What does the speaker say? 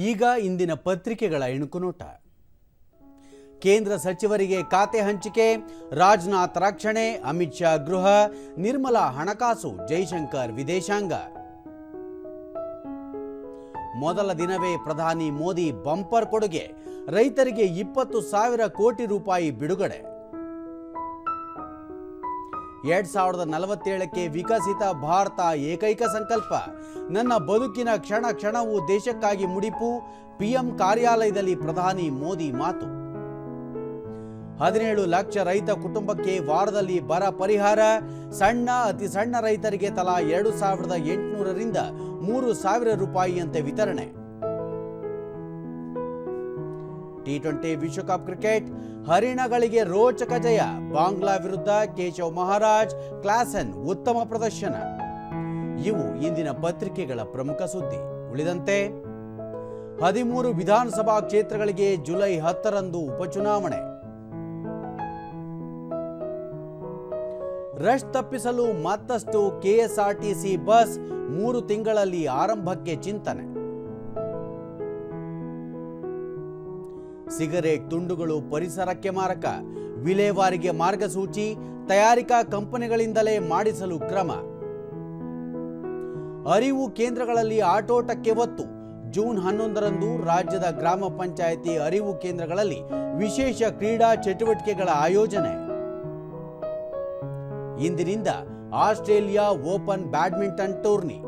ಈಗ ಇಂದಿನ ಪತ್ರಿಕೆಗಳ ಇಣುಕುನೋಟ. ಕೇಂದ್ರ ಸಚಿವರಿಗೆ ಖಾತೆ ಹಂಚಿಕೆ, ರಾಜನಾಥ್ ರಕ್ಷಣೆ, ಅಮಿತ್ ಶಾ ಗೃಹ, ನಿರ್ಮಲಾ ಹಣಕಾಸು, ಜೈಶಂಕರ್ ವಿದೇಶಾಂಗ. ಮೊದಲ ದಿನವೇ ಪ್ರಧಾನಿ ಮೋದಿ ಬಂಪರ್ ಕೊಡುಗೆ, ರೈತರಿಗೆ 20,000 ಕೋಟಿ ರೂಪಾಯಿ ಬಿಡುಗಡೆ. 2047ಕ್ಕೆ ವಿಕಸಿತ ಭಾರತ ಏಕೈಕ ಸಂಕಲ್ಪ, ನನ್ನ ಬದುಕಿನ ಕ್ಷಣ ಕ್ಷಣವೂ ದೇಶಕ್ಕಾಗಿ ಮುಡಿಪು, ಪಿಎಂ ಕಾರ್ಯಾಲಯದಲ್ಲಿ ಪ್ರಧಾನಿ ಮೋದಿ ಮಾತು. 17 ಲಕ್ಷ ರೈತ ಕುಟುಂಬಕ್ಕೆ ವಾರದಲ್ಲಿ ಬರ ಪರಿಹಾರ, ಸಣ್ಣ ಅತಿ ಸಣ್ಣ ರೈತರಿಗೆ ತಲಾ 2,800ರಿಂದ 3,000 ರೂಪಾಯಿಯಂತೆ ವಿತರಣೆ. T20 ವಿಶ್ವಕಪ್ ಕ್ರಿಕೆಟ್, ಹರಿಣಗಳಿಗೆ ರೋಚಕ ಜಯ, ಬಾಂಗ್ಲಾ ವಿರುದ್ಧ ಕೇಶವ್ ಮಹಾರಾಜ್, ಕ್ಲಾಸನ್ ಉತ್ತಮ ಪ್ರದರ್ಶನ. ಇವು ಇಂದಿನ ಪತ್ರಿಕೆಗಳ ಪ್ರಮುಖ ಸುದ್ದಿ. ಉಳಿದಂತೆ 13 ವಿಧಾನಸಭಾ ಕ್ಷೇತ್ರಗಳಿಗೆ ಜುಲೈ 10ರಂದು ಉಪಚುನಾವಣೆ. ರಶ್ ತಪ್ಪಿಸಲು ಮತ್ತಷ್ಟು ಕೆಎಸ್ಆರ್ಟಿಸಿ ಬಸ್, 3 ತಿಂಗಳಲ್ಲಿ ಆರಂಭಕ್ಕೆ ಚಿಂತನೆ. ಸಿಗರೇಟ್ ತುಂಡುಗಳು ಪರಿಸರಕ್ಕೆ ಮಾರಕ, ವಿಲೇವಾರಿಗೆ ಮಾರ್ಗಸೂಚಿ, ತಯಾರಿಕಾ ಕಂಪನಿಗಳಿಂದಲೇ ಮಾಡಿಸಲು ಕ್ರಮ. ಅರಿವು ಕೇಂದ್ರಗಳಲ್ಲಿ ಆಟೋಟಕ್ಕೆ ಒತ್ತು, ಜೂನ್ 11ರಂದು ರಾಜ್ಯದ ಗ್ರಾಮ ಪಂಚಾಯಿತಿ ಅರಿವು ಕೇಂದ್ರಗಳಲ್ಲಿ ವಿಶೇಷ ಕ್ರೀಡಾ ಚಟುವಟಿಕೆಗಳ ಆಯೋಜನೆ. ಇಂದಿನಿಂದ ಆಸ್ಟ್ರೇಲಿಯಾ ಓಪನ್ ಬ್ಯಾಡ್ಮಿಂಟನ್ ಟೂರ್ನಿ.